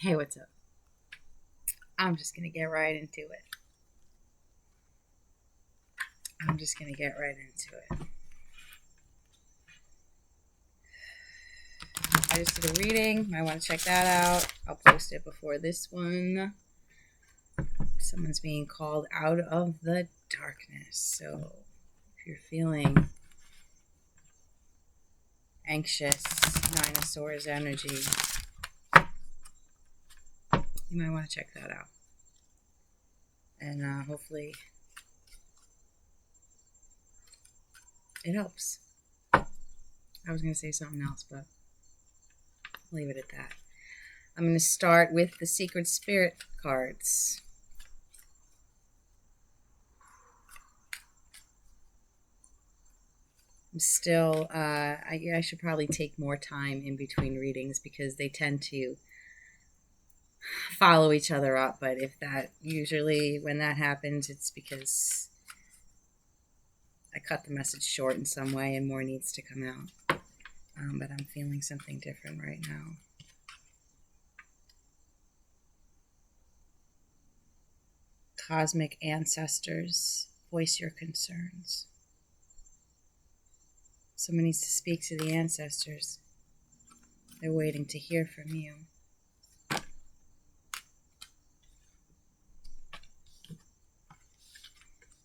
Hey, what's up? I'm just going to get right into it. I'm just going to get right into it. I just did a reading. Might want to check that out. I'll post it before this one. Someone's being called out of the darkness. So if you're feeling anxious, Nine of Swords energy, you might want to check that out. And hopefully it helps. I was going to say something else, but I'll leave it at that. I'm going to start with the Secret Spirit cards. I'm still, I should probably take more time in between readings because they tend to follow each other up. But usually when that happens, it's because I cut the message short in some way and more needs to come out. But I'm feeling something different right now. Cosmic ancestors, voice your concerns. Someone needs to speak to the ancestors. They're waiting to hear from you.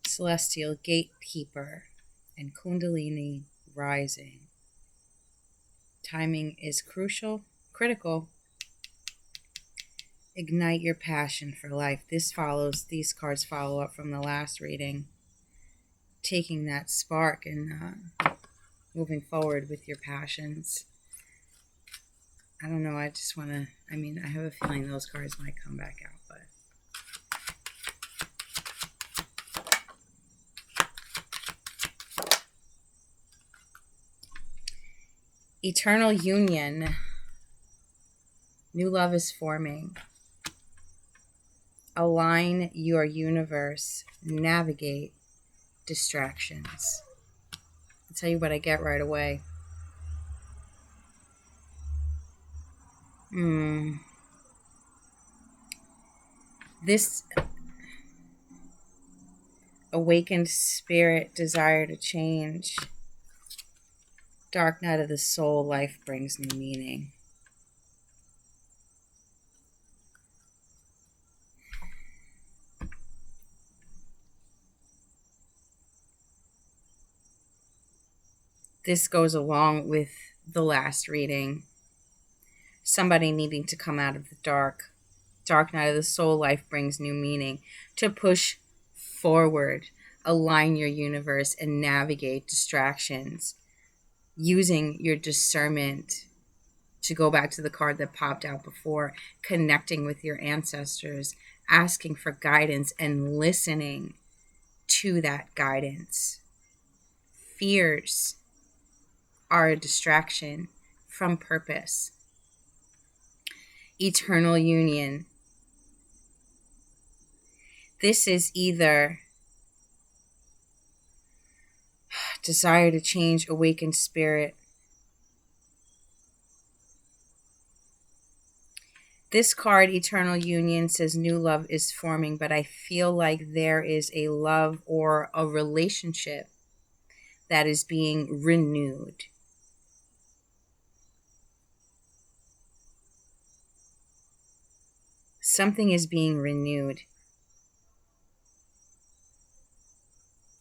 Celestial gatekeeper and Kundalini rising. Timing is critical. Ignite your passion for life. These cards follow up from the last reading. Taking that spark and moving forward with your passions. I don't know, I have a feeling those cards might come back out, but eternal union. New love is forming. Align your universe. Navigate distractions. I'll tell you what I get right away. This awakened spirit, desire to change. Dark night of the soul, life brings new meaning. This goes along with the last reading. Somebody needing to come out of the dark. Dark night of the soul, life brings new meaning. To push forward, align your universe, and navigate distractions. Using your discernment, to go back to the card that popped out before, connecting with your ancestors, asking for guidance and listening to that guidance. Fears are a distraction from purpose. Eternal union. This is either desire to change, awakened spirit. This card, Eternal Union, says new love is forming, but I feel like there is a love or a relationship that is being renewed. Something is being renewed.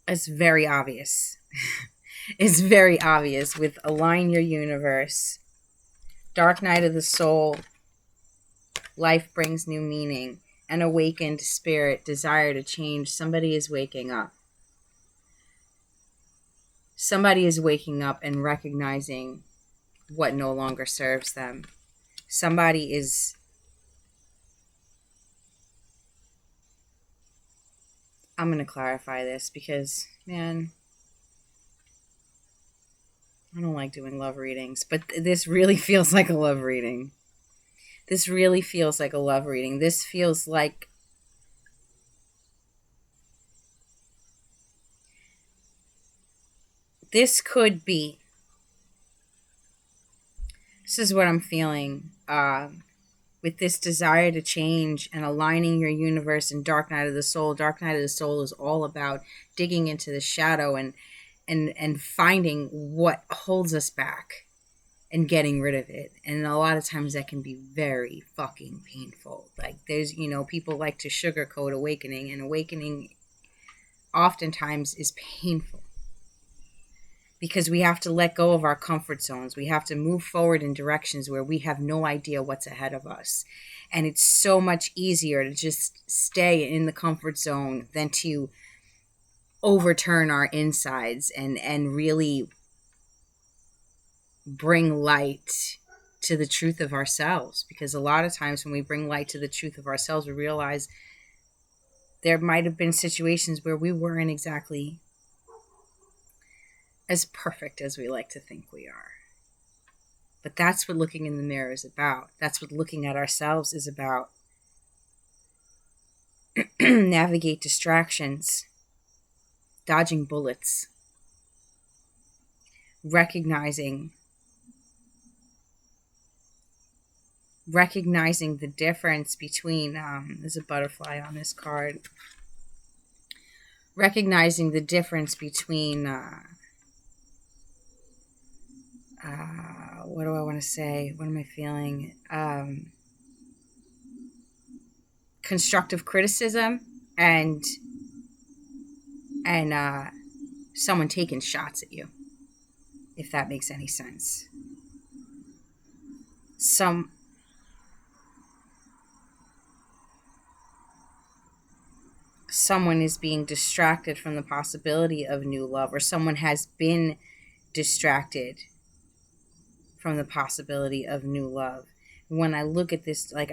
It's very obvious. It's very obvious with Align Your Universe. Dark Night of the Soul. Life brings new meaning. An awakened spirit, desire to change. Somebody is waking up. Somebody is waking up and recognizing what no longer serves them. Somebody is... I'm going to clarify this because, man, I don't like doing love readings, but this really feels like a love reading. This really feels like a love reading. This feels like this could be. This is what I'm feeling. with this desire to change and aligning your universe in Dark Night of the Soul. Dark Night of the Soul is all about digging into the shadow and finding what holds us back and getting rid of it. And a lot of times that can be very fucking painful. Like there's, people like to sugarcoat awakening, and awakening oftentimes is painful because we have to let go of our comfort zones. We have to move forward in directions where we have no idea what's ahead of us. And it's so much easier to just stay in the comfort zone than to overturn our insides and really bring light to the truth of ourselves. Because a lot of times when we bring light to the truth of ourselves, we realize there might have been situations where we weren't exactly as perfect as we like to think we are. But that's what looking in the mirror is about. That's what looking at ourselves is about. Navigate distractions, dodging bullets, recognizing the difference between there's a butterfly on this card. Recognizing the difference between what do I want to say? What am I feeling? Constructive criticism and someone taking shots at you, if that makes any sense. Someone is being distracted from the possibility of new love, or someone has been distracted from the possibility of new love. When I look at this, like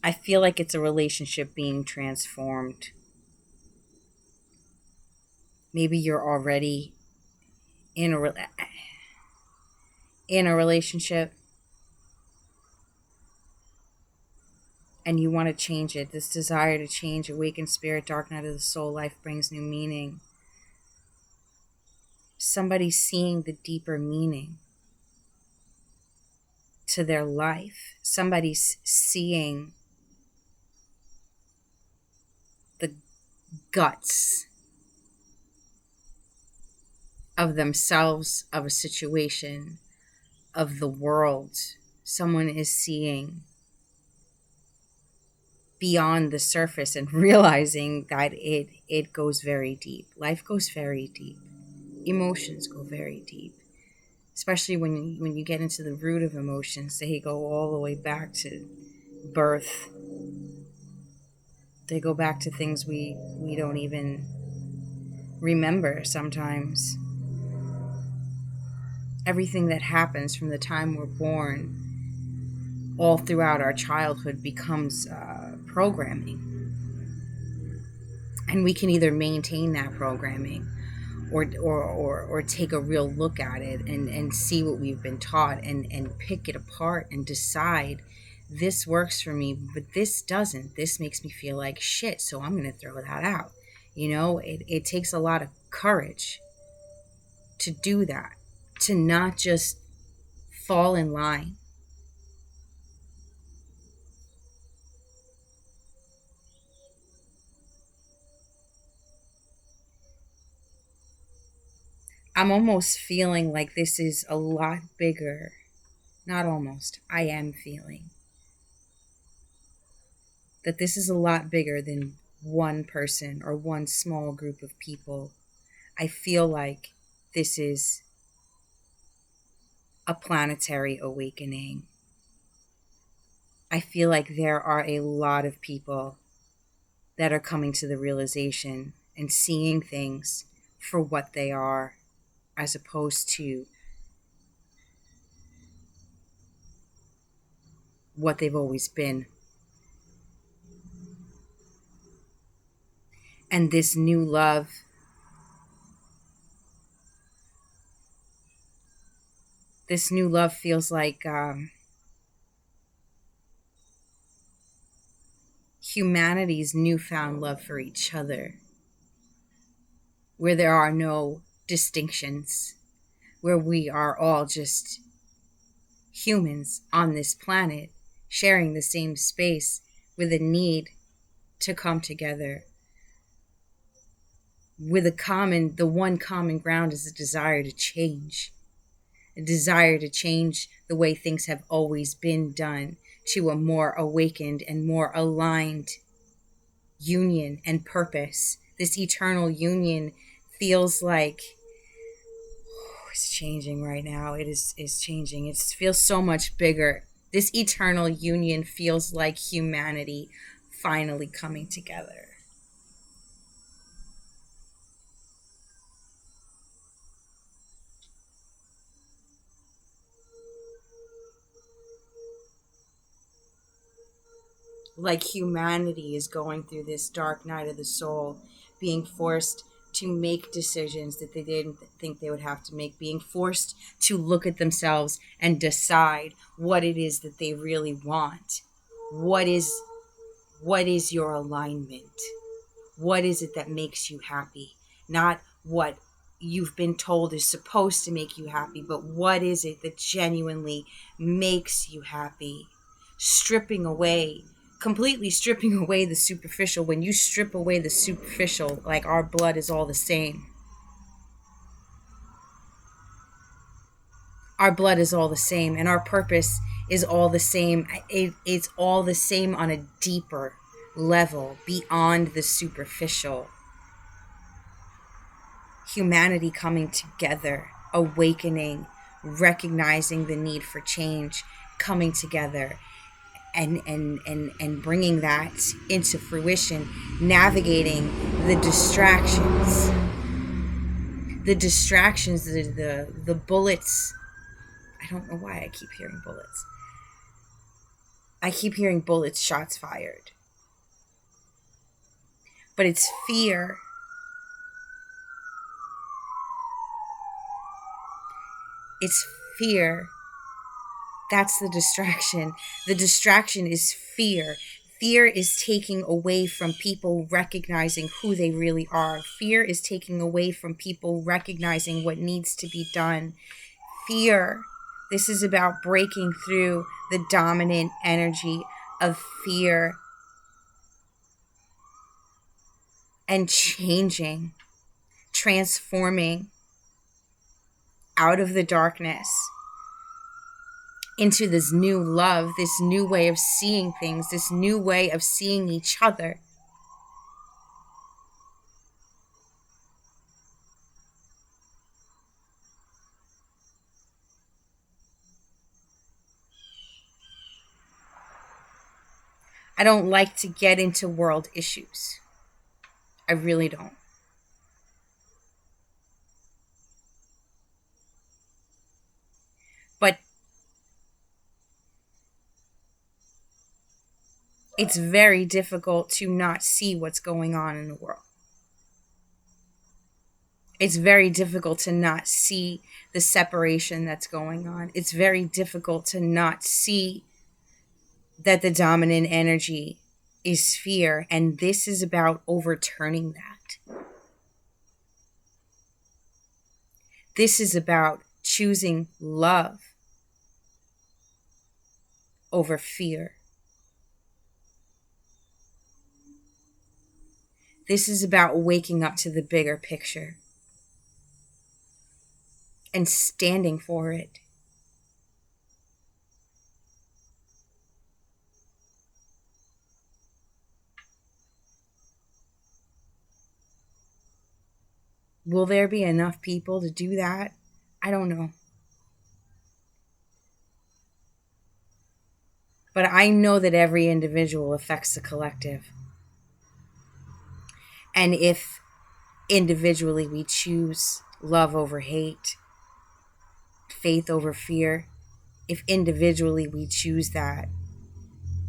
I feel like it's a relationship being transformed. Maybe you're already in a relationship and you want to change it. This desire to change, awakened spirit, dark night of the soul, life brings new meaning. Somebody's seeing the deeper meaning to their life. Somebody's seeing the guts of themselves, of a situation, of the world. Someone is seeing beyond the surface and realizing that it goes very deep. Life goes very deep. Emotions go very deep. Especially when you get into the root of emotions, they go all the way back to birth. They go back to things we don't even remember sometimes. Everything that happens from the time we're born all throughout our childhood becomes programming. And we can either maintain that programming or take a real look at it and see what we've been taught and pick it apart and decide, this works for me, but this doesn't. This makes me feel like shit, so I'm going to throw that out. It takes a lot of courage to do that, to not just fall in line. I'm almost feeling like this is a lot bigger. Not almost. I am feeling that this is a lot bigger than one person or one small group of people. I feel like this is a planetary awakening. I feel like there are a lot of people that are coming to the realization and seeing things for what they are, as opposed to what they've always been. And this new love feels like humanity's newfound love for each other, where there are no distinctions, where we are all just humans on this planet sharing the same space with a need to come together. With the one common ground is a desire to change. A desire to change the way things have always been done to a more awakened and more aligned union and purpose. This eternal union feels like it's changing right now. It is changing. It feels so much bigger. This eternal union feels like humanity finally coming together. Like humanity is going through this dark night of the soul, being forced to make decisions that they didn't think they would have to make, being forced to look at themselves and decide what it is that they really want. What is your alignment? What is it that makes you happy? Not what you've been told is supposed to make you happy, but what is it that genuinely makes you happy? Completely stripping away the superficial. When you strip away the superficial, like our blood is all the same. Our blood is all the same, and our purpose is all the same. It's all the same on a deeper level, beyond the superficial. Humanity coming together, awakening, recognizing the need for change, coming together and bringing that into fruition, navigating the distractions, the bullets. I don't know why I keep hearing bullets. I keep hearing bullets, shots fired. But it's fear. It's fear. That's the distraction. The distraction is fear. Fear is taking away from people recognizing who they really are. Fear is taking away from people recognizing what needs to be done. Fear. This is about breaking through the dominant energy of fear and changing, transforming out of the darkness into this new love, this new way of seeing things, this new way of seeing each other. I don't like to get into world issues. I really don't. But it's very difficult to not see what's going on in the world. It's very difficult to not see the separation that's going on. It's very difficult to not see that the dominant energy is fear, and this is about overturning that. This is about choosing love over fear. This is about waking up to the bigger picture and standing for it. Will there be enough people to do that? I don't know. But I know that every individual affects the collective. And if individually we choose love over hate, faith over fear, if individually we choose that,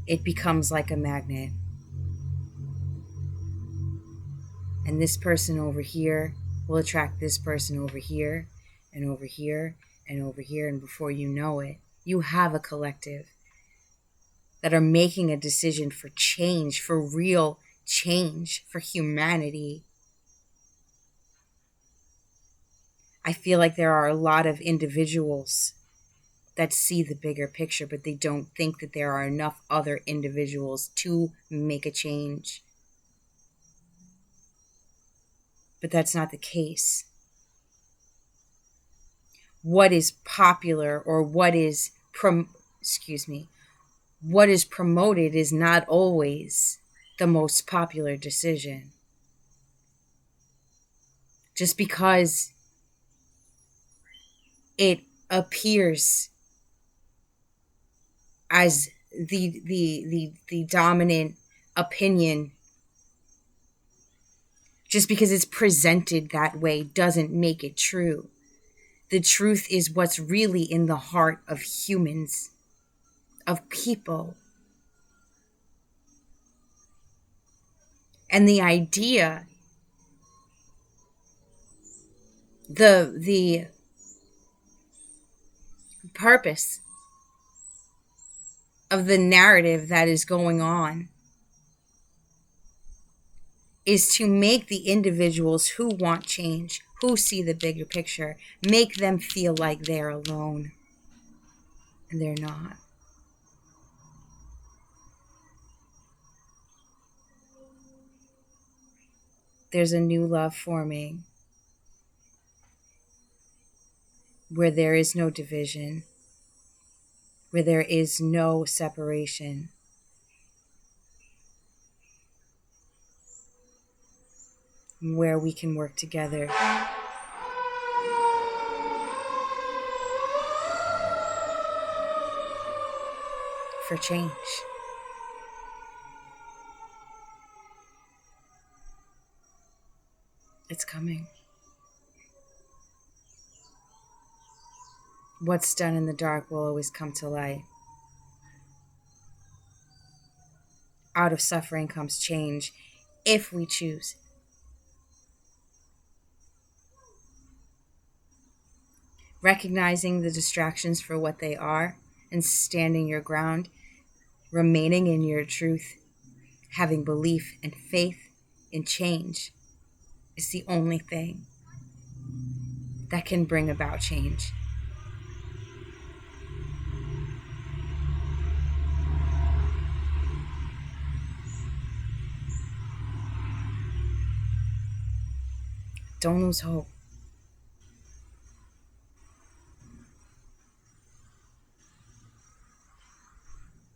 it becomes like a magnet. And this person over here will attract this person over here and over here and over here. And before you know it, you have a collective that are making a decision for change, for real change, for humanity. I feel like there are a lot of individuals that see the bigger picture, but they don't think that there are enough other individuals to make a change. But that's not the case. What is popular or what is what is promoted is not always the most popular decision. Just because it appears as the dominant opinion, just because it's presented that way doesn't make it true. The truth is what's really in the heart of humans, of people. And the idea, the purpose of the narrative that is going on is to make the individuals who want change, who see the bigger picture, make them feel like they're alone. And they're not. There's a new love forming where there is no division, where there is no separation. Where we can work together for change. It's coming. What's done in the dark will always come to light. Out of suffering comes change if we choose. Recognizing the distractions for what they are and standing your ground, remaining in your truth, having belief and faith in change is the only thing that can bring about change. Don't lose hope.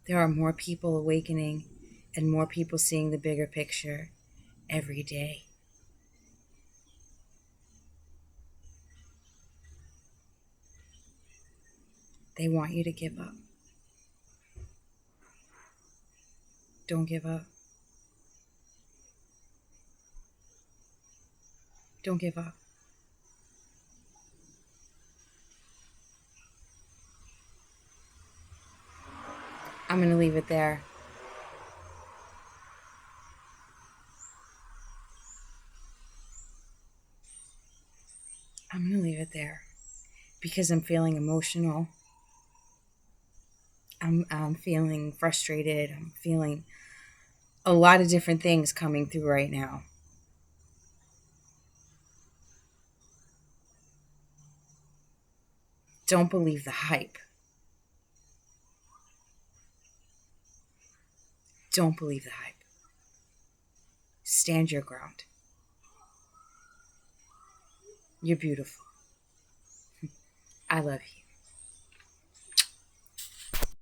There are more people awakening and more people seeing the bigger picture every day. They want you to give up. Don't give up. Don't give up. I'm going to leave it there. I'm going to leave it there because I'm feeling emotional. I'm feeling frustrated. I'm feeling a lot of different things coming through right now. Don't believe the hype. Don't believe the hype. Stand your ground. You're beautiful. I love you.